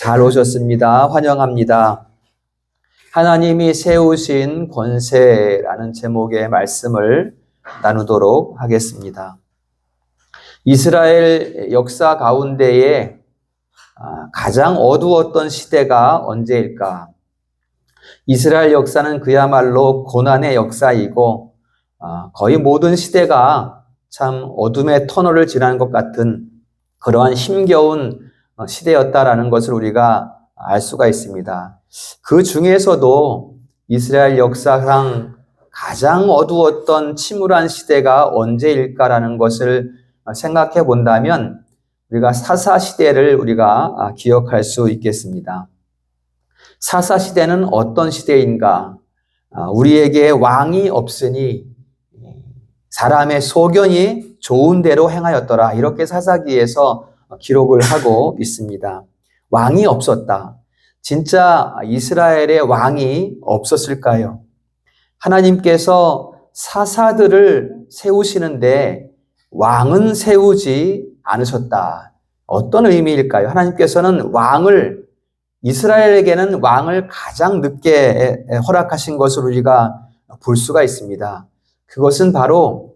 잘 오셨습니다. 환영합니다. 하나님이 세우신 권세라는 제목의 말씀을 나누도록 하겠습니다. 이스라엘 역사 가운데에 가장 어두웠던 시대가 언제일까? 이스라엘 역사는 그야말로 고난의 역사이고 거의 모든 시대가 참 어둠의 터널을 지나는 것 같은 그러한 힘겨운 시대였다라는 것을 우리가 알 수가 있습니다. 그 중에서도 이스라엘 역사상 가장 어두웠던 침울한 시대가 언제일까라는 것을 생각해 본다면 우리가 사사시대를 우리가 기억할 수 있겠습니다. 사사시대는 어떤 시대인가? 우리에게 왕이 없으니 사람의 소견이 좋은 대로 행하였더라. 이렇게 사사기에서 기록을 하고 있습니다. 왕이 없었다. 진짜 이스라엘에 왕이 없었을까요? 하나님께서 사사들을 세우시는데 왕은 세우지 않으셨다. 어떤 의미일까요? 하나님께서는 이스라엘에게는 왕을 가장 늦게 허락하신 것을 우리가 볼 수가 있습니다. 그것은 바로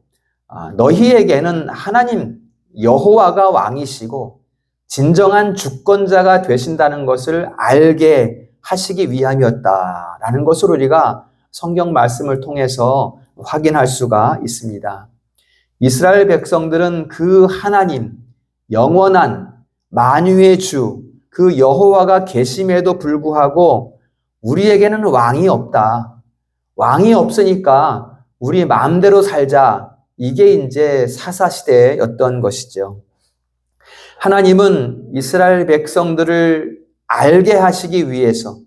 너희에게는 하나님 여호와가 왕이시고 진정한 주권자가 되신다는 것을 알게 하시기 위함이었다라는 것을 우리가 성경 말씀을 통해서 확인할 수가 있습니다. 이스라엘 백성들은 그 하나님, 영원한 만유의 주, 그 여호와가 계심에도 불구하고 우리에게는 왕이 없다. 왕이 없으니까 우리 마음대로 살자. 이게 이제 사사시대였던 것이죠. 하나님은 이스라엘 백성들을 알게 하시기 위해서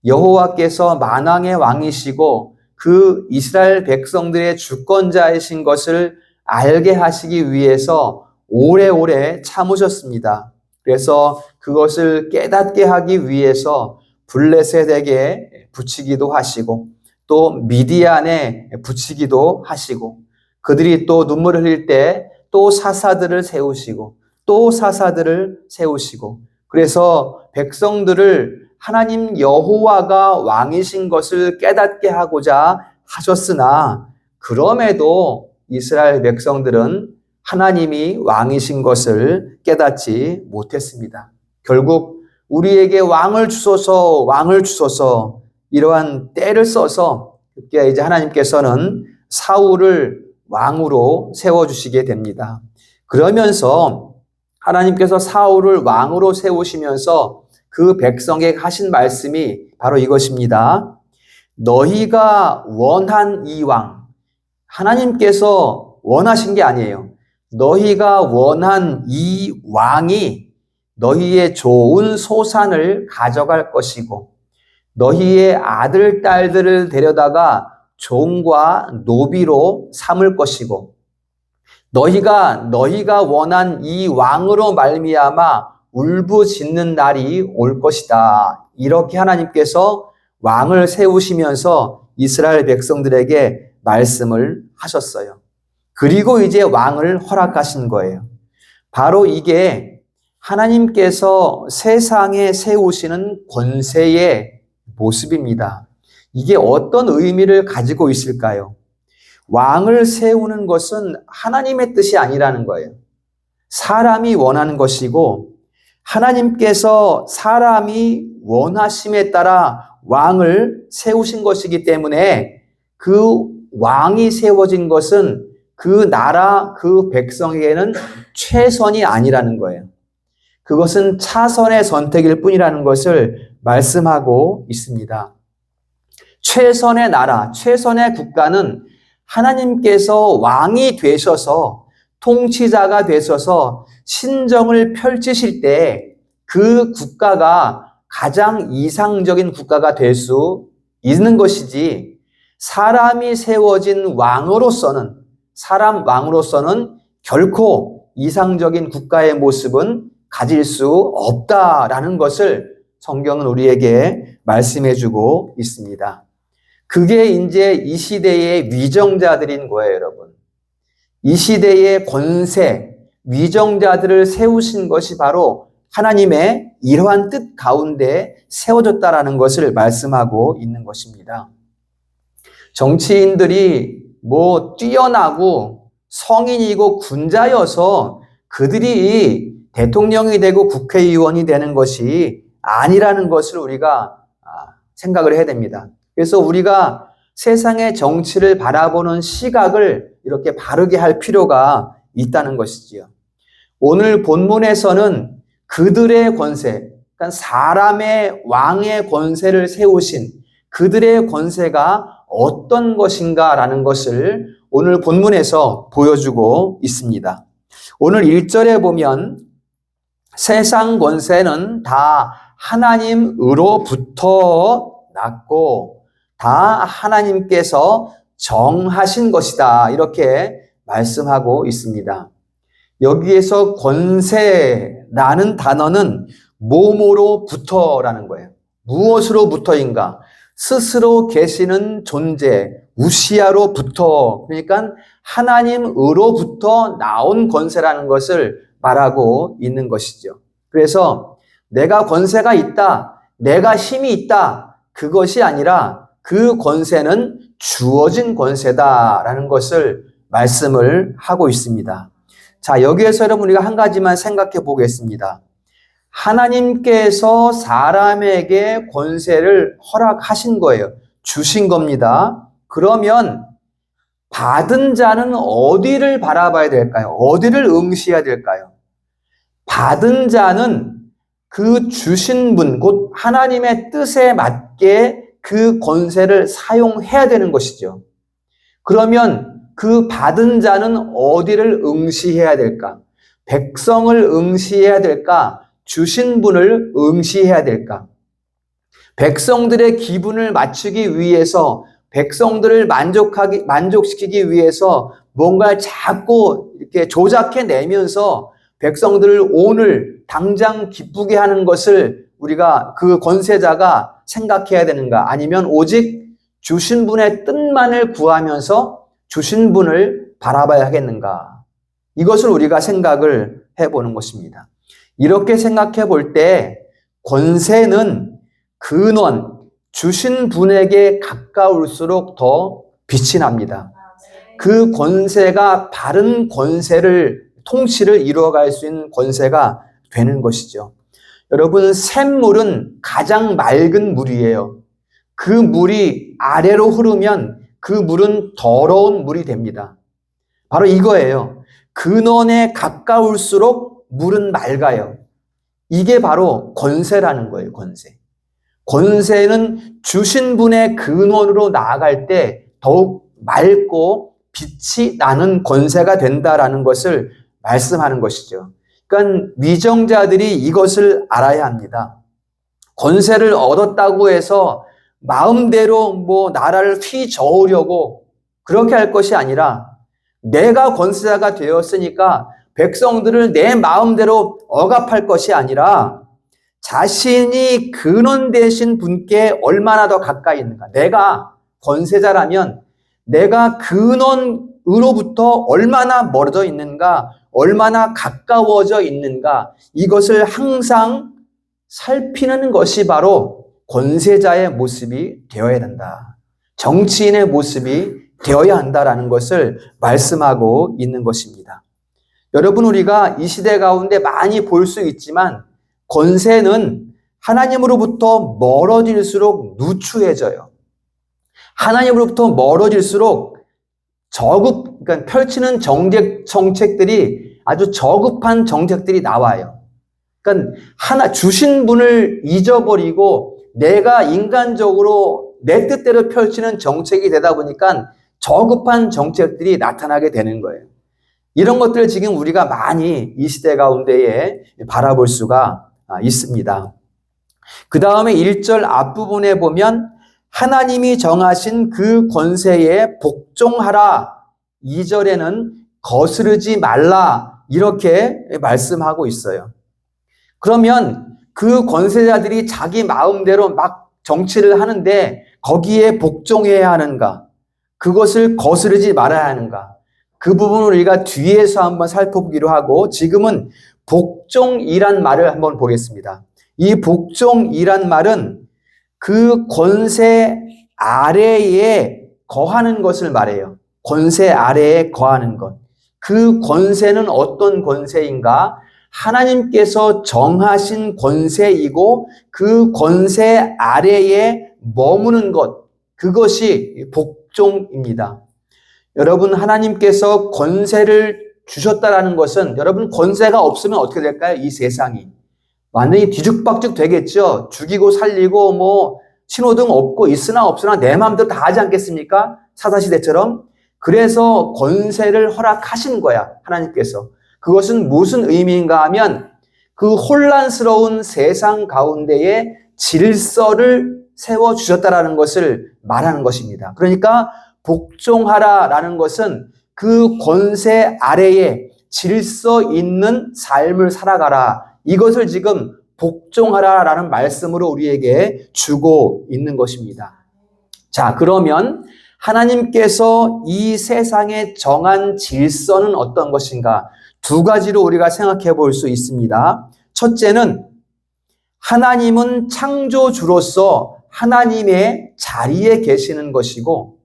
여호와께서 만왕의 왕이시고 그 이스라엘 백성들의 주권자이신 것을 알게 하시기 위해서 오래오래 참으셨습니다. 그래서 그것을 깨닫게 하기 위해서 블레셋에게 붙이기도 하시고 또 미디안에 붙이기도 하시고 그들이 또 눈물을 흘릴 때 또 사사들을 세우시고 또 사사들을 세우시고 그래서 백성들을 하나님 여호와가 왕이신 것을 깨닫게 하고자 하셨으나 그럼에도 이스라엘 백성들은 하나님이 왕이신 것을 깨닫지 못했습니다. 결국 우리에게 왕을 주소서 이러한 때를 써서 이제 하나님께서는 사울을 왕으로 세워주시게 됩니다. 그러면서 하나님께서 사울을 왕으로 세우시면서 그 백성에게 하신 말씀이 바로 이것입니다. 너희가 원한 이 왕, 하나님께서 원하신 게 아니에요. 너희가 원한 이 왕이 너희의 좋은 소산을 가져갈 것이고 너희의 아들, 딸들을 데려다가 종과 노비로 삼을 것이고 너희가 원한 이 왕으로 말미암아 울부짖는 날이 올 것이다. 이렇게 하나님께서 왕을 세우시면서 이스라엘 백성들에게 말씀을 하셨어요. 그리고 이제 왕을 허락하신 거예요. 바로 이게 하나님께서 세상에 세우시는 권세의 모습입니다. 이게 어떤 의미를 가지고 있을까요? 왕을 세우는 것은 하나님의 뜻이 아니라는 거예요. 사람이 원하는 것이고 하나님께서 사람이 원하심에 따라 왕을 세우신 것이기 때문에 그 왕이 세워진 것은 그 나라, 그 백성에게는 최선이 아니라는 거예요. 그것은 차선의 선택일 뿐이라는 것을 말씀하고 있습니다. 최선의 나라, 최선의 국가는 하나님께서 왕이 되셔서 통치자가 되셔서 신정을 펼치실 때 그 국가가 가장 이상적인 국가가 될 수 있는 것이지 사람이 세워진 사람 왕으로서는 결코 이상적인 국가의 모습은 가질 수 없다라는 것을 성경은 우리에게 말씀해 주고 있습니다. 그게 이제 이 시대의 위정자들인 거예요, 여러분. 이 시대의 권세, 위정자들을 세우신 것이 바로 하나님의 이러한 뜻 가운데 세워졌다라는 것을 말씀하고 있는 것입니다. 정치인들이 뛰어나고 성인이고 군자여서 그들이 대통령이 되고 국회의원이 되는 것이 아니라는 것을 우리가 생각을 해야 됩니다. 그래서 우리가 세상의 정치를 바라보는 시각을 이렇게 바르게 할 필요가 있다는 것이지요. 오늘 본문에서는 그들의 권세, 그러니까 사람의 왕의 권세를 세우신 그들의 권세가 어떤 것인가라는 것을 오늘 본문에서 보여주고 있습니다. 오늘 1절에 보면 세상 권세는 다 하나님으로부터 났고 다 하나님께서 정하신 것이다. 이렇게 말씀하고 있습니다. 여기에서 권세라는 단어는 몸으로부터라는 거예요. 무엇으로부터인가? 스스로 계시는 존재, 우시아로부터, 그러니까 하나님으로부터 나온 권세라는 것을 말하고 있는 것이죠. 그래서 내가 권세가 있다, 내가 힘이 있다, 그것이 아니라 그 권세는 주어진 권세다라는 것을 말씀을 하고 있습니다. 자, 여기에서 여러분 우리가 한 가지만 생각해 보겠습니다. 하나님께서 사람에게 권세를 허락하신 거예요. 주신 겁니다. 그러면 받은 자는 어디를 바라봐야 될까요? 어디를 응시해야 될까요? 받은 자는 그 주신 분, 곧 하나님의 뜻에 맞게 그 권세를 사용해야 되는 것이죠. 그러면 그 받은 자는 어디를 응시해야 될까? 백성을 응시해야 될까? 주신 분을 응시해야 될까? 백성들의 기분을 맞추기 위해서, 백성들을 만족시키기 위해서 뭔가 자꾸 이렇게 조작해내면서 백성들을 오늘 당장 기쁘게 하는 것을 우리가 그 권세자가 생각해야 되는가? 아니면 오직 주신 분의 뜻만을 구하면서 주신 분을 바라봐야 하겠는가? 이것을 우리가 생각을 해보는 것입니다. 이렇게 생각해 볼 때 권세는 근원, 주신 분에게 가까울수록 더 빛이 납니다. 그 권세가 바른 통치를 이루어갈 수 있는 권세가 되는 것이죠. 여러분, 샘물은 가장 맑은 물이에요. 그 물이 아래로 흐르면 그 물은 더러운 물이 됩니다. 바로 이거예요. 근원에 가까울수록 물은 맑아요. 이게 바로 권세라는 거예요, 권세. 권세는 주신 분의 근원으로 나아갈 때 더욱 맑고 빛이 나는 권세가 된다라는 것을 말씀하는 것이죠. 그러니까 위정자들이 이것을 알아야 합니다. 권세를 얻었다고 해서 마음대로 나라를 휘저으려고 그렇게 할 것이 아니라 내가 권세자가 되었으니까 백성들을 내 마음대로 억압할 것이 아니라 자신이 근원 되신 분께 얼마나 더 가까이 있는가. 내가 권세자라면 내가 근원으로부터 얼마나 멀어져 있는가, 얼마나 가까워져 있는가, 이것을 항상 살피는 것이 바로 권세자의 모습이 되어야 된다. 정치인의 모습이 되어야 한다라는 것을 말씀하고 있는 것입니다. 여러분, 우리가 이 시대 가운데 많이 볼 수 있지만 권세는 하나님으로부터 멀어질수록 누추해져요. 하나님으로부터 멀어질수록 그러니까 펼치는 정책들이 아주 저급한 정책들이 나와요. 그러니까 주신 분을 잊어버리고 내가 인간적으로 내 뜻대로 펼치는 정책이 되다 보니까 저급한 정책들이 나타나게 되는 거예요. 이런 것들을 지금 우리가 많이 이 시대 가운데에 바라볼 수가 있습니다. 그 다음에 1절 앞부분에 보면 하나님이 정하신 그 권세에 복종하라. 2절에는 거스르지 말라. 이렇게 말씀하고 있어요. 그러면 그 권세자들이 자기 마음대로 막 정치를 하는데 거기에 복종해야 하는가? 그것을 거스르지 말아야 하는가? 그 부분을 우리가 뒤에서 한번 살펴보기로 하고 지금은 복종이란 말을 한번 보겠습니다. 이 복종이란 말은 그 권세 아래에 거하는 것을 말해요. 권세 아래에 거하는 것. 그 권세는 어떤 권세인가? 하나님께서 정하신 권세이고 그 권세 아래에 머무는 것. 그것이 복종입니다. 여러분, 하나님께서 권세를 주셨다라는 것은 여러분 권세가 없으면 어떻게 될까요? 이 세상이 완전히 뒤죽박죽 되겠죠. 죽이고 살리고 뭐 신호등 없고 있으나 없으나 내 마음대로 다 하지 않겠습니까? 사사시대처럼. 그래서 권세를 허락하신 거야, 하나님께서. 그것은 무슨 의미인가 하면 그 혼란스러운 세상 가운데에 질서를 세워주셨다라는 것을 말하는 것입니다. 그러니까 복종하라라는 것은 그 권세 아래에 질서 있는 삶을 살아가라. 이것을 지금 복종하라라는 말씀으로 우리에게 주고 있는 것입니다. 자, 그러면 하나님께서 이 세상에 정한 질서는 어떤 것인가? 두 가지로 우리가 생각해 볼 수 있습니다. 첫째는 하나님은 창조주로서 하나님의 자리에 계시는 것이고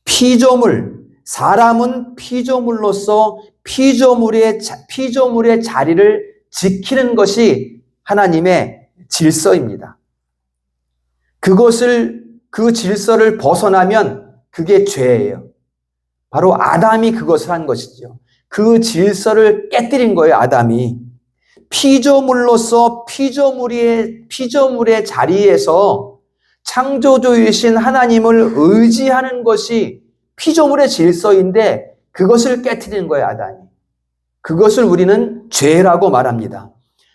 피조물, 사람은 피조물로서 피조물의 자리를 지키는 것이 하나님의 질서입니다. 그 질서를 벗어나면 그게 죄예요. 바로 아담이 그것을 한 것이죠. 그 질서를 깨뜨린 거예요, 아담이. 피조물로서 피조물의 자리에서 창조주이신 하나님을 의지하는 것이 피조물의 질서인데 그것을 깨뜨리는 거예요, 아담이. 그것을 우리는 죄라고 말합니다.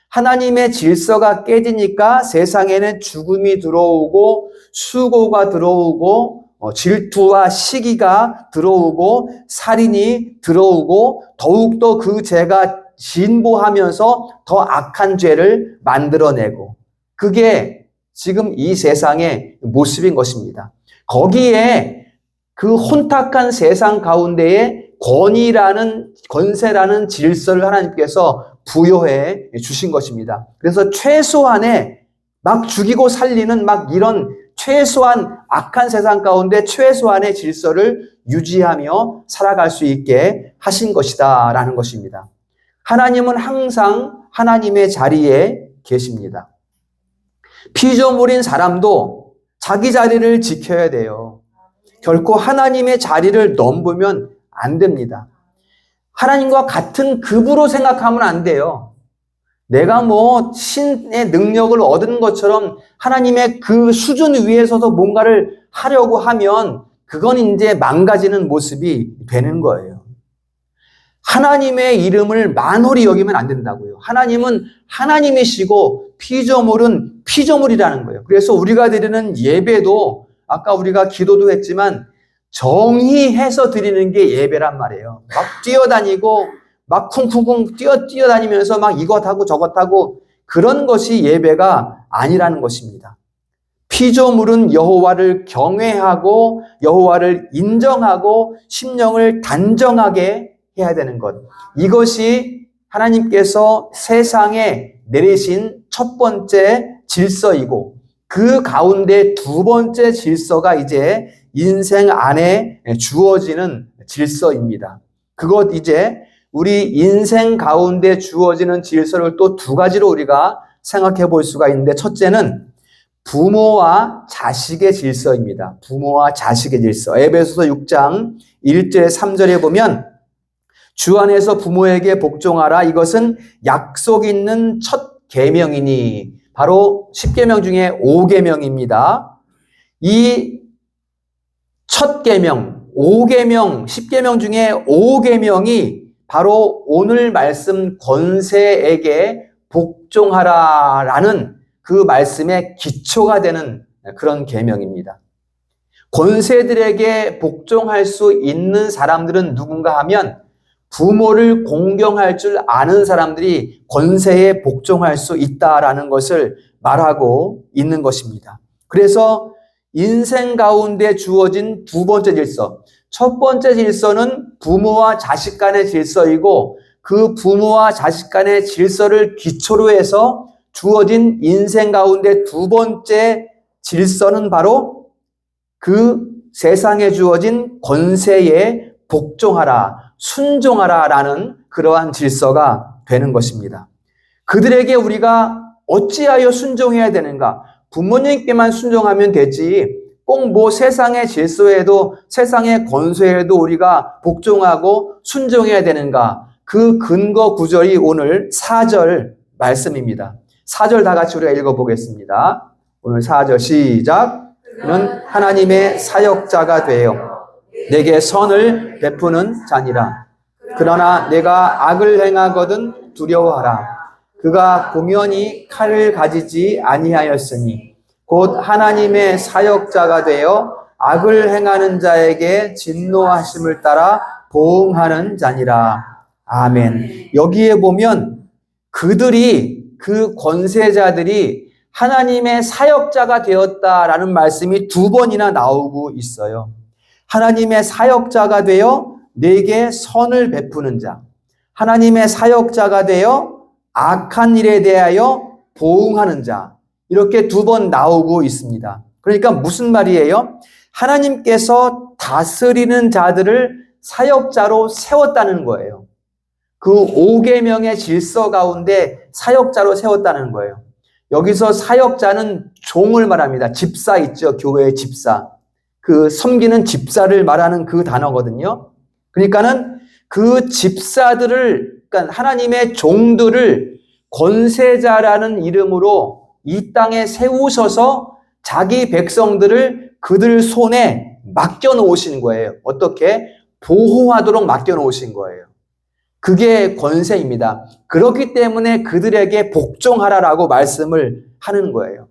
하나님의 질서가 깨지니까 세상에는 죽음이 들어오고 수고가 들어오고 질투와 시기가 들어오고 살인이 들어오고 더욱더 그 죄가 진보하면서 더 악한 죄를 만들어내고 그게 지금 이 세상의 모습인 것입니다. 거기에 그 혼탁한 세상 가운데에 권세라는 질서를 하나님께서 부여해 주신 것입니다. 그래서 최소한의 막 죽이고 살리는 막 이런 최소한 악한 세상 가운데 최소한의 질서를 유지하며 살아갈 수 있게 하신 것이다라는 것입니다. 하나님은 항상 하나님의 자리에 계십니다. 피조물인 사람도 자기 자리를 지켜야 돼요. 결코 하나님의 자리를 넘보면 안 됩니다. 하나님과 같은 급으로 생각하면 안 돼요. 내가 뭐 신의 능력을 얻은 것처럼 하나님의 그 수준 위에서도 뭔가를 하려고 하면 그건 이제 망가지는 모습이 되는 거예요. 하나님의 이름을 만홀히 여기면 안 된다고요. 하나님은 하나님이시고 피조물은 피조물이라는 거예요. 그래서 우리가 드리는 예배도 아까 우리가 기도도 했지만 정의해서 드리는 게 예배란 말이에요. 막 뛰어다니고 막 쿵쿵쿵 뛰어다니면서 막 이것하고 저것하고 그런 것이 예배가 아니라는 것입니다. 피조물은 여호와를 경외하고 여호와를 인정하고 심령을 단정하게 해야 되는 것. 이것이 하나님께서 세상에 내리신 첫 번째 질서이고 그 가운데 두 번째 질서가 이제 인생 안에 주어지는 질서입니다. 그것 이제 우리 인생 가운데 주어지는 질서를 또 두 가지로 우리가 생각해 볼 수가 있는데 첫째는 부모와 자식의 질서입니다. 부모와 자식의 질서. 에베소서 6장 1절 3절에 보면 주 안에서 부모에게 복종하라. 이것은 약속 있는 첫 계명이니 바로 10계명 중에 5계명입니다. 이 첫 계명, 5계명, 10계명 중에 5계명이 바로 오늘 말씀 권세에게 복종하라라는 그 말씀의 기초가 되는 그런 계명입니다. 권세들에게 복종할 수 있는 사람들은 누군가 하면 부모를 공경할 줄 아는 사람들이 권세에 복종할 수 있다라는 것을 말하고 있는 것입니다. 그래서 인생 가운데 주어진 두 번째 질서. 첫 번째 질서는 부모와 자식 간의 질서이고 그 부모와 자식 간의 질서를 기초로 해서 주어진 인생 가운데 두 번째 질서는 바로 그 세상에 주어진 권세에 복종하라, 순종하라 라는 그러한 질서가 되는 것입니다. 그들에게 우리가 어찌하여 순종해야 되는가? 부모님께만 순종하면 되지 꼭 뭐 세상의 질서에도 세상의 권세에도 우리가 복종하고 순종해야 되는가? 그 근거 구절이 오늘 4절 말씀입니다. 4절 다 같이 우리가 읽어보겠습니다. 오늘 4절 시작. 는 하나님의 사역자가 되어 내게 선을 베푸는 자니라. 그러나 내가 악을 행하거든 두려워하라. 그가 공연히 칼을 가지지 아니하였으니 곧 하나님의 사역자가 되어 악을 행하는 자에게 진노하심을 따라 보응하는 자니라. 아멘. 여기에 보면 그들이, 그 권세자들이 하나님의 사역자가 되었다라는 말씀이 두 번이나 나오고 있어요. 하나님의 사역자가 되어 내게 선을 베푸는 자, 하나님의 사역자가 되어 악한 일에 대하여 보응하는 자, 이렇게 두 번 나오고 있습니다. 그러니까 무슨 말이에요? 하나님께서 다스리는 자들을 사역자로 세웠다는 거예요. 그 5계명의 질서 가운데 사역자로 세웠다는 거예요. 여기서 사역자는 종을 말합니다. 집사 있죠? 교회의 집사. 그 섬기는 집사를 말하는 그 단어거든요. 그러니까는 그 집사들을, 그러니까 하나님의 종들을 권세자라는 이름으로 이 땅에 세우셔서 자기 백성들을 그들 손에 맡겨놓으신 거예요. 어떻게? 보호하도록 맡겨놓으신 거예요. 그게 권세입니다. 그렇기 때문에 그들에게 복종하라라고 말씀을 하는 거예요.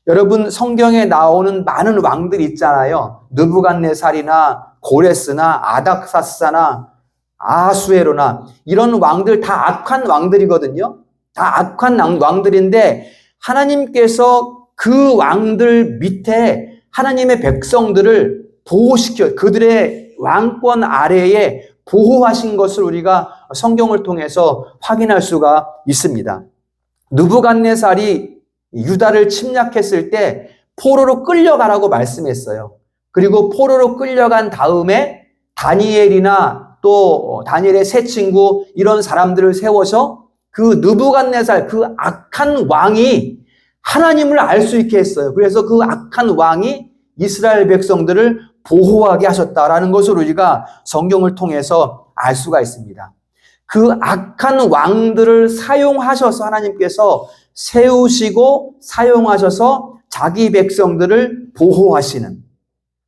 여러분, 성경에 나오는 많은 왕들 있잖아요. 느부갓네살이나 고레스나 아닥사스나 아수에로나 이런 왕들 다 악한 왕들이거든요. 다 악한 왕들인데 하나님께서 그 왕들 밑에 하나님의 백성들을 보호시켜 그들의 왕권 아래에 보호하신 것을 우리가 성경을 통해서 확인할 수가 있습니다. 느부갓네살이 유다를 침략했을 때 포로로 끌려가라고 말씀했어요. 그리고 포로로 끌려간 다음에 다니엘이나 또 다니엘의 세 친구 이런 사람들을 세워서 그 느부갓네살, 그 악한 왕이 하나님을 알 수 있게 했어요. 그래서 그 악한 왕이 이스라엘 백성들을 보호하게 하셨다라는 것을 우리가 성경을 통해서 알 수가 있습니다. 그 악한 왕들을 사용하셔서 하나님께서 세우시고 사용하셔서 자기 백성들을 보호하시는,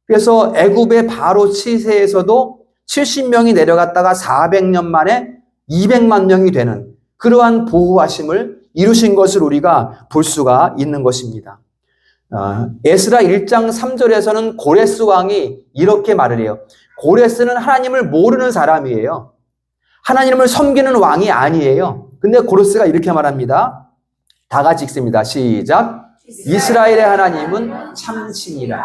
그래서 애굽의 바로 치세에서도 70명이 내려갔다가 400년 만에 200만 명이 되는 그러한 보호하심을 이루신 것을 우리가 볼 수가 있는 것입니다. 에스라 1장 3절에서는 고레스 왕이 이렇게 말을 해요. 고레스는 하나님을 모르는 사람이에요. 하나님을 섬기는 왕이 아니에요. 근데 고레스가 이렇게 말합니다. 다 같이 읽습니다. 시작. 이스라엘의 하나님은 참신이라.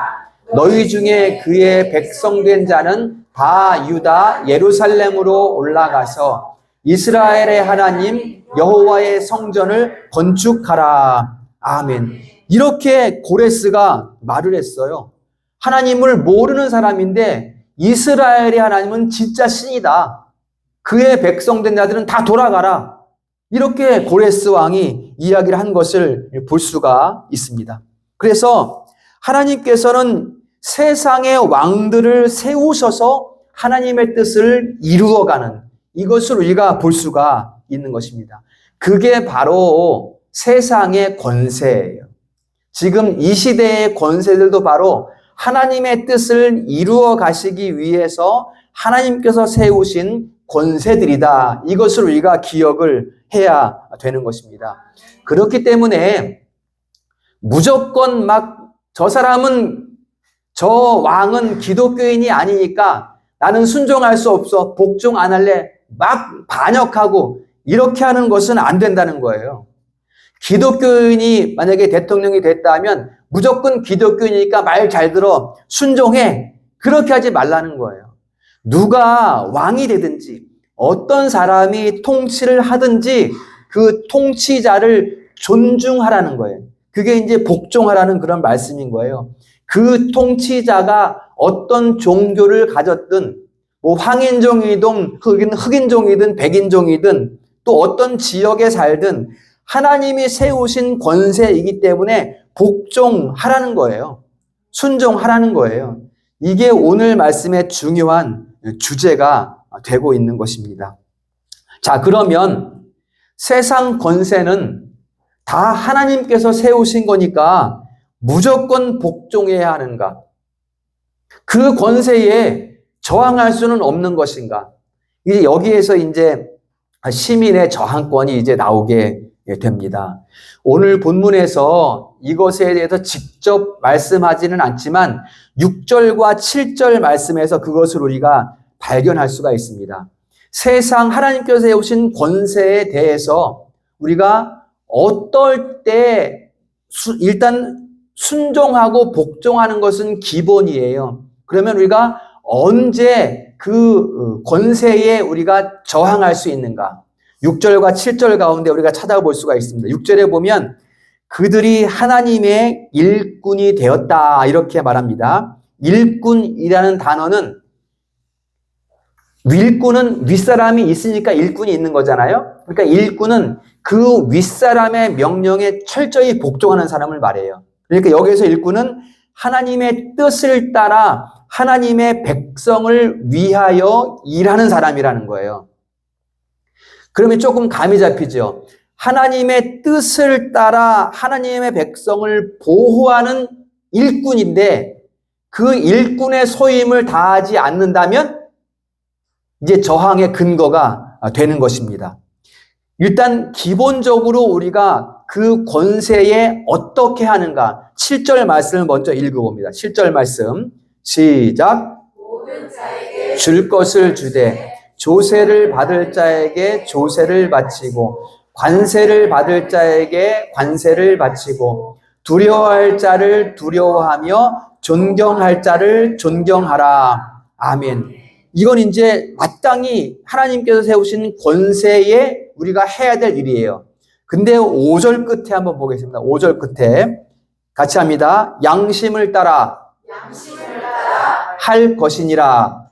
너희 중에 그의 백성된 자는 다 유다 예루살렘으로 올라가서 이스라엘의 하나님 여호와의 성전을 건축하라. 아멘. 이렇게 고레스가 말을 했어요. 하나님을 모르는 사람인데 이스라엘의 하나님은 진짜 신이다. 그의 백성된 자들은 다 돌아가라. 이렇게 고레스 왕이 이야기를 한 것을 볼 수가 있습니다. 그래서 하나님께서는 세상의 왕들을 세우셔서 하나님의 뜻을 이루어가는 이것을 우리가 볼 수가 있는 것입니다. 그게 바로 세상의 권세예요. 지금 이 시대의 권세들도 바로 하나님의 뜻을 이루어 가시기 위해서 하나님께서 세우신 권세들이다. 이것을 우리가 기억을 해야 되는 것입니다. 그렇기 때문에 무조건 저 사람은, 저 왕은 기독교인이 아니니까 나는 순종할 수 없어, 복종 안 할래, 막 반역하고 이렇게 하는 것은 안 된다는 거예요. 기독교인이 만약에 대통령이 됐다면 무조건 기독교인이니까 말 잘 들어, 순종해, 그렇게 하지 말라는 거예요. 누가 왕이 되든지 어떤 사람이 통치를 하든지 그 통치자를 존중하라는 거예요. 그게 이제 복종하라는 그런 말씀인 거예요. 그 통치자가 어떤 종교를 가졌든, 뭐 황인종이든 흑인종이든 백인종이든 또 어떤 지역에 살든 하나님이 세우신 권세이기 때문에 복종하라는 거예요. 순종하라는 거예요. 이게 오늘 말씀의 중요한 주제가 되고 있는 것입니다. 자, 그러면 세상 권세는 다 하나님께서 세우신 거니까 무조건 복종해야 하는가? 그 권세에 저항할 수는 없는 것인가? 이제 여기에서 이제 시민의 저항권이 이제 나오게 됩니다. 오늘 본문에서 이것에 대해서 직접 말씀하지는 않지만 6절과 7절 말씀에서 그것을 우리가 발견할 수가 있습니다. 세상 하나님께서 세우신 권세에 대해서 우리가 어떨 때 일단 순종하고 복종하는 것은 기본이에요. 그러면 우리가 언제 그 권세에 우리가 저항할 수 있는가? 6절과 7절 가운데 우리가 찾아볼 수가 있습니다. 6절에 보면 그들이 하나님의 일꾼이 되었다 이렇게 말합니다. 일꾼이라는 단어는 일꾼은 윗사람이 있으니까 일꾼이 있는 거잖아요. 그러니까 일꾼은 그 윗사람의 명령에 철저히 복종하는 사람을 말해요. 그러니까 여기서 일꾼은 하나님의 뜻을 따라 하나님의 백성을 위하여 일하는 사람이라는 거예요. 그러면 조금 감이 잡히죠. 하나님의 뜻을 따라 하나님의 백성을 보호하는 일꾼인데 그 일꾼의 소임을 다하지 않는다면 이제 저항의 근거가 되는 것입니다. 일단 기본적으로 우리가 그 권세에 어떻게 하는가? 7절 말씀을 먼저 읽어봅니다. 7절 말씀 시작. 모든 자에게 줄 것을 주되 조세를 받을 자에게 조세를 바치고 관세를 받을 자에게 관세를 바치고 두려워할 자를 두려워하며 존경할 자를 존경하라. 아멘. 이건 이제 마땅히 하나님께서 세우신 권세에 우리가 해야 될 일이에요. 근데 5절 끝에 한번 보겠습니다. 5절 끝에 같이 합니다. 양심을 따라 할 것이니라.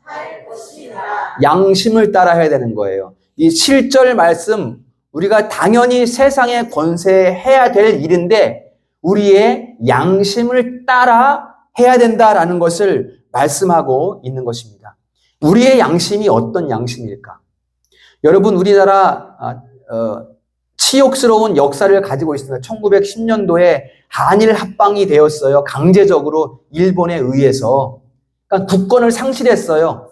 양심을 따라 해야 되는 거예요. 이 7절 말씀 우리가 당연히 세상의 권세에 해야 될 일인데 우리의 양심을 따라 해야 된다라는 것을 말씀하고 있는 것입니다. 우리의 양심이 어떤 양심일까? 여러분 우리나라 치욕스러운 역사를 가지고 있습니다. 1910년도에 한일 합방이 되었어요. 강제적으로 일본에 의해서. 그러니까 국권을 상실했어요.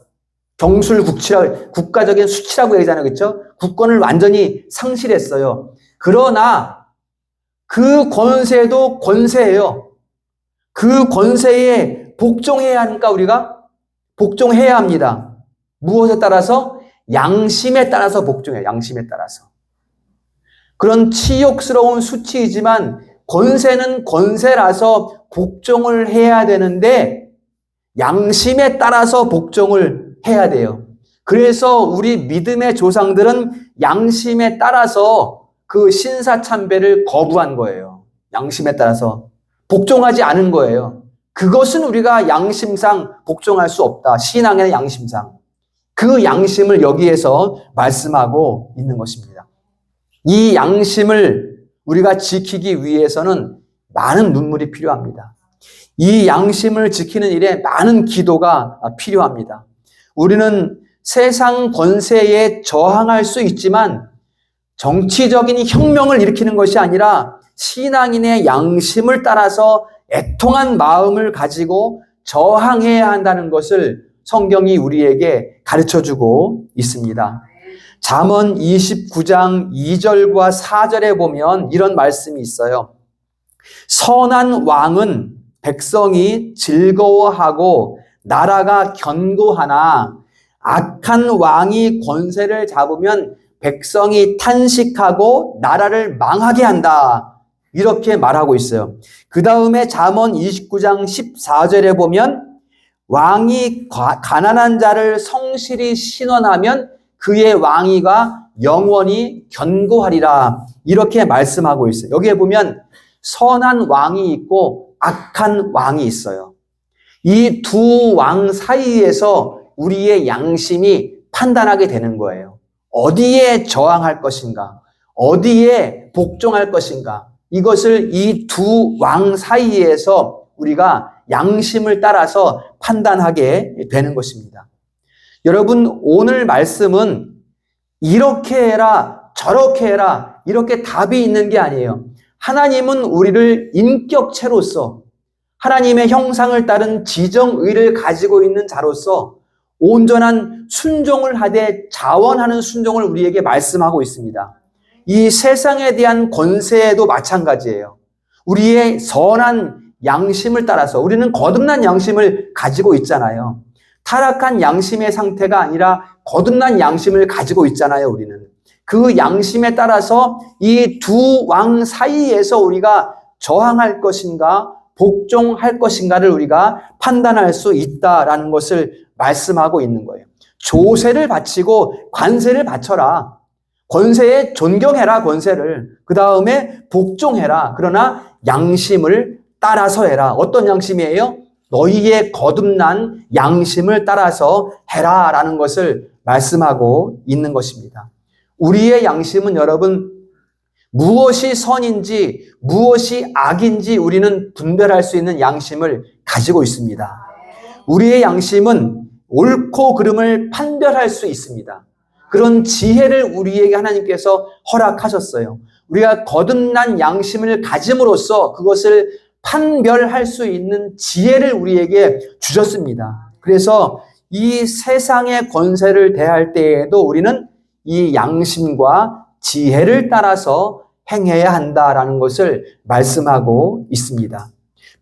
경술국치라, 국가적인 수치라고 얘기하잖아요. 그렇죠? 국권을 완전히 상실했어요. 그러나 그 권세도 권세예요. 그 권세에 복종해야 하니까 우리가 복종해야 합니다. 무엇에 따라서? 양심에 따라서 복종해요. 양심에 따라서. 그런 치욕스러운 수치이지만 권세는 권세라서 복종을 해야 되는데 양심에 따라서 복종을 해야 돼요. 그래서 우리 믿음의 조상들은 양심에 따라서 그 신사참배를 거부한 거예요. 양심에 따라서 복종하지 않은 거예요. 그것은 우리가 양심상 복종할 수 없다. 신앙의 양심상. 그 양심을 여기에서 말씀하고 있는 것입니다. 이 양심을 우리가 지키기 위해서는 많은 눈물이 필요합니다. 이 양심을 지키는 일에 많은 기도가 필요합니다. 우리는 세상 권세에 저항할 수 있지만 정치적인 혁명을 일으키는 것이 아니라 신앙인의 양심을 따라서 애통한 마음을 가지고 저항해야 한다는 것을 성경이 우리에게 가르쳐주고 있습니다. 잠언 29장 2절과 4절에 보면 이런 말씀이 있어요. 선한 왕은 백성이 즐거워하고 나라가 견고하나 악한 왕이 권세를 잡으면 백성이 탄식하고 나라를 망하게 한다. 이렇게 말하고 있어요. 그 다음에 잠언 29장 14절에 보면 왕이 가난한 자를 성실히 신원하면 그의 왕위가 영원히 견고하리라. 이렇게 말씀하고 있어요. 여기에 보면 선한 왕이 있고 악한 왕이 있어요. 이 두 왕 사이에서 우리의 양심이 판단하게 되는 거예요. 어디에 저항할 것인가? 어디에 복종할 것인가? 이것을 이 두 왕 사이에서 우리가 양심을 따라서 판단하게 되는 것입니다. 여러분, 오늘 말씀은 이렇게 해라, 저렇게 해라, 이렇게 답이 있는 게 아니에요. 하나님은 우리를 인격체로서 하나님의 형상을 따른 지정의를 가지고 있는 자로서 온전한 순종을 하되 자원하는 순종을 우리에게 말씀하고 있습니다. 이 세상에 대한 권세에도 마찬가지예요. 우리의 선한 양심을 따라서 우리는 거듭난 양심을 가지고 있잖아요. 타락한 양심의 상태가 아니라 거듭난 양심을 가지고 있잖아요, 우리는. 그 양심에 따라서 이 두 왕 사이에서 우리가 저항할 것인가, 복종할 것인가를 우리가 판단할 수 있다라는 것을 말씀하고 있는 거예요. 조세를 바치고 관세를 바쳐라. 권세에 존경해라, 권세를. 그 다음에 복종해라. 그러나 양심을 따라서 해라. 어떤 양심이에요? 너희의 거듭난 양심을 따라서 해라 라는 것을 말씀하고 있는 것입니다. 우리의 양심은 여러분, 무엇이 선인지 무엇이 악인지 우리는 분별할 수 있는 양심을 가지고 있습니다. 우리의 양심은 옳고 그름을 판별할 수 있습니다. 그런 지혜를 우리에게 하나님께서 허락하셨어요. 우리가 거듭난 양심을 가짐으로써 그것을 판별할 수 있는 지혜를 우리에게 주셨습니다. 그래서 이 세상의 권세를 대할 때에도 우리는 이 양심과 지혜를 따라서 행해야 한다라는 것을 말씀하고 있습니다.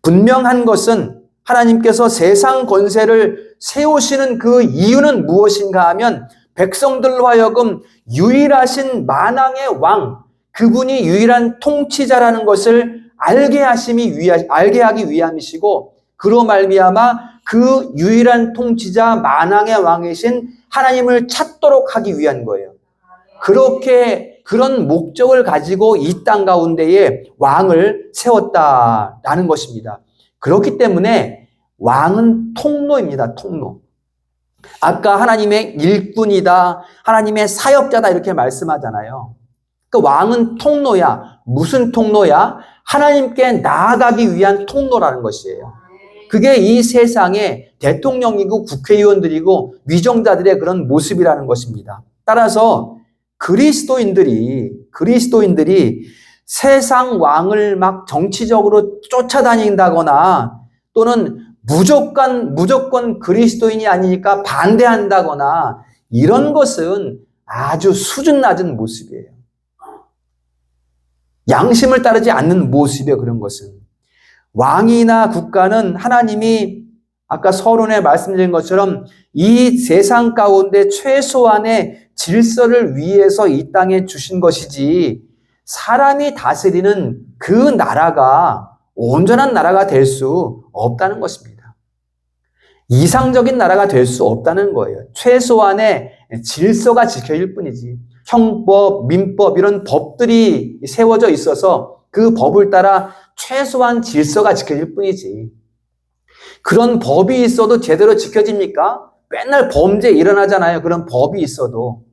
분명한 것은 하나님께서 세상 권세를 세우시는 그 이유는 무엇인가 하면 백성들로 하여금 유일하신 만왕의 왕, 그분이 유일한 통치자라는 것을 알게 하기 위함이시고, 그로 말미암아 그 유일한 통치자 만왕의 왕이신 하나님을 찾도록 하기 위한 거예요. 그렇게 그런 목적을 가지고 이 땅 가운데에 왕을 세웠다라는 것입니다. 그렇기 때문에 왕은 통로입니다. 통로. 아까 하나님의 일꾼이다, 하나님의 사역자다 이렇게 말씀하잖아요. 그 왕은 통로야. 무슨 통로야? 하나님께 나아가기 위한 통로라는 것이에요. 그게 이 세상의 대통령이고 국회의원들이고 위정자들의 그런 모습이라는 것입니다. 따라서 그리스도인들이 세상 왕을 막 정치적으로 쫓아다닌다거나 또는 무조건 그리스도인이 아니니까 반대한다거나 이런 것은 아주 수준 낮은 모습이에요. 양심을 따르지 않는 모습이에요. 그런 것은. 왕이나 국가는 하나님이 아까 서론에 말씀드린 것처럼 이 세상 가운데 최소한의 질서를 위해서 이 땅에 주신 것이지 사람이 다스리는 그 나라가 온전한 나라가 될 수 없다는 것입니다. 이상적인 나라가 될 수 없다는 거예요. 최소한의 질서가 지켜질 뿐이지. 형법, 민법 이런 법들이 세워져 있어서 그 법을 따라 최소한 질서가 지켜질 뿐이지. 그런 법이 있어도 제대로 지켜집니까? 맨날 범죄 일어나잖아요. 그런 법이 있어도.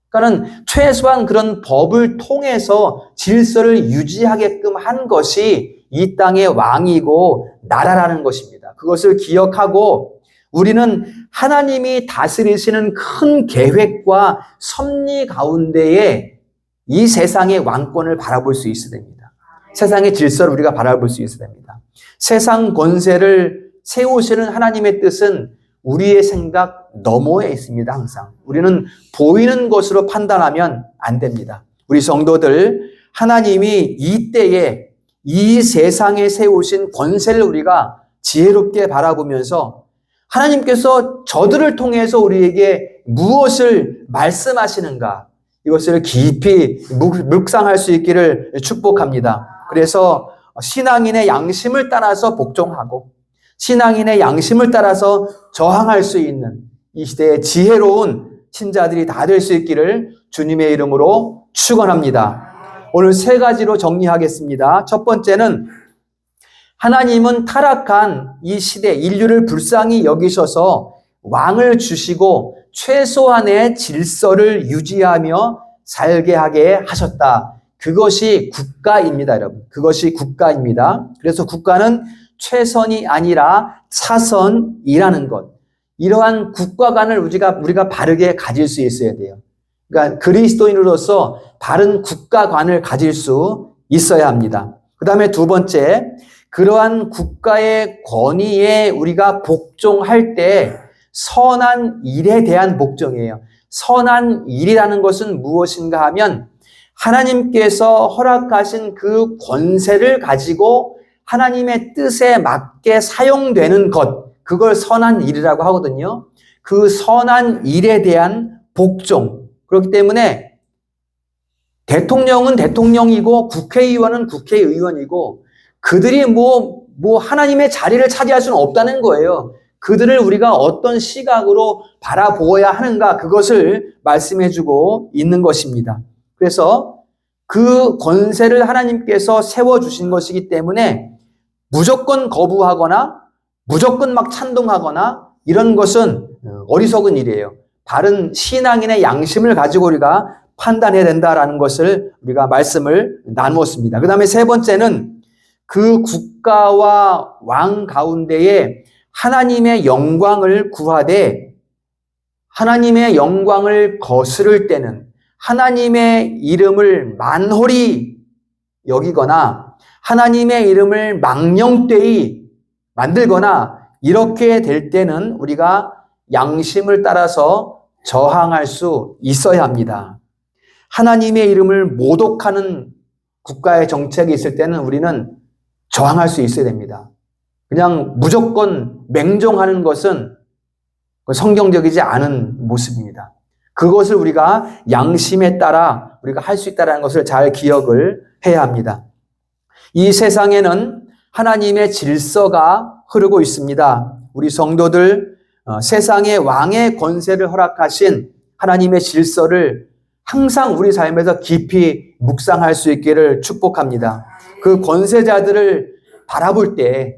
그러니까는 최소한 그런 법을 통해서 질서를 유지하게끔 한 것이 이 땅의 왕이고 나라라는 것입니다. 그것을 기억하고 우리는 하나님이 다스리시는 큰 계획과 섭리 가운데에 이 세상의 왕권을 바라볼 수 있어야 됩니다. 세상의 질서를 우리가 바라볼 수 있어야 됩니다. 세상 권세를 세우시는 하나님의 뜻은 우리의 생각 너머에 있습니다. 항상. 우리는 보이는 것으로 판단하면 안 됩니다. 우리 성도들, 하나님이 이때에 이 세상에 세우신 권세를 우리가 지혜롭게 바라보면서 하나님께서 저들을 통해서 우리에게 무엇을 말씀하시는가, 이것을 깊이 묵상할 수 있기를 축복합니다. 그래서 신앙인의 양심을 따라서 복종하고 신앙인의 양심을 따라서 저항할 수 있는 이 시대의 지혜로운 신자들이 다 될 수 있기를 주님의 이름으로 축원합니다. 오늘 세 가지로 정리하겠습니다. 첫 번째는 하나님은 타락한 이 시대 인류를 불쌍히 여기셔서 왕을 주시고 최소한의 질서를 유지하며 살게 하게 하셨다. 그것이 국가입니다, 여러분. 그것이 국가입니다. 그래서 국가는 최선이 아니라 차선이라는 것. 이러한 국가관을 우리가 바르게 가질 수 있어야 돼요. 그러니까 그리스도인으로서 바른 국가관을 가질 수 있어야 합니다. 그 다음에 두 번째, 그러한 국가의 권위에 우리가 복종할 때 선한 일에 대한 복종이에요. 선한 일이라는 것은 무엇인가 하면 하나님께서 허락하신 그 권세를 가지고 하나님의 뜻에 맞게 사용되는 것, 그걸 선한 일이라고 하거든요. 그 선한 일에 대한 복종. 그렇기 때문에 대통령은 대통령이고 국회의원은 국회의원이고 그들이 하나님의 자리를 차지할 수는 없다는 거예요. 그들을 우리가 어떤 시각으로 바라보아야 하는가, 그것을 말씀해주고 있는 것입니다. 그래서 그 권세를 하나님께서 세워주신 것이기 때문에 무조건 거부하거나 무조건 막 찬동하거나 이런 것은 어리석은 일이에요. 바른 신앙인의 양심을 가지고 우리가 판단해야 된다라는 것을 우리가 말씀을 나누었습니다. 그 다음에 세 번째는 그 국가와 왕 가운데에 하나님의 영광을 구하되 하나님의 영광을 거스를 때는 하나님의 이름을 만홀히 여기거나 하나님의 이름을 망령되이 만들거나 이렇게 될 때는 우리가 양심을 따라서 저항할 수 있어야 합니다. 하나님의 이름을 모독하는 국가의 정책이 있을 때는 우리는 저항할 수 있어야 됩니다. 그냥 무조건 맹종하는 것은 성경적이지 않은 모습입니다. 그것을 우리가 양심에 따라 우리가 할 수 있다는 것을 잘 기억을 해야 합니다. 이 세상에는 하나님의 질서가 흐르고 있습니다. 우리 성도들 세상의 왕의 권세를 허락하신 하나님의 질서를 항상 우리 삶에서 깊이 묵상할 수 있기를 축복합니다. 그 권세자들을 바라볼 때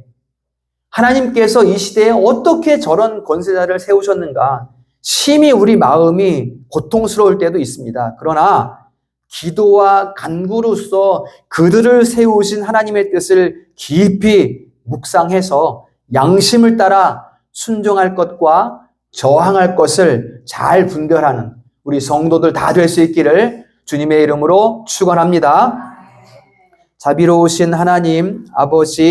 하나님께서 이 시대에 어떻게 저런 권세자를 세우셨는가 심히 우리 마음이 고통스러울 때도 있습니다. 그러나 기도와 간구로서 그들을 세우신 하나님의 뜻을 깊이 묵상해서 양심을 따라 순종할 것과 저항할 것을 잘 분별하는 우리 성도들 다 될 수 있기를 주님의 이름으로 축원합니다. 자비로우신 하나님 아버지,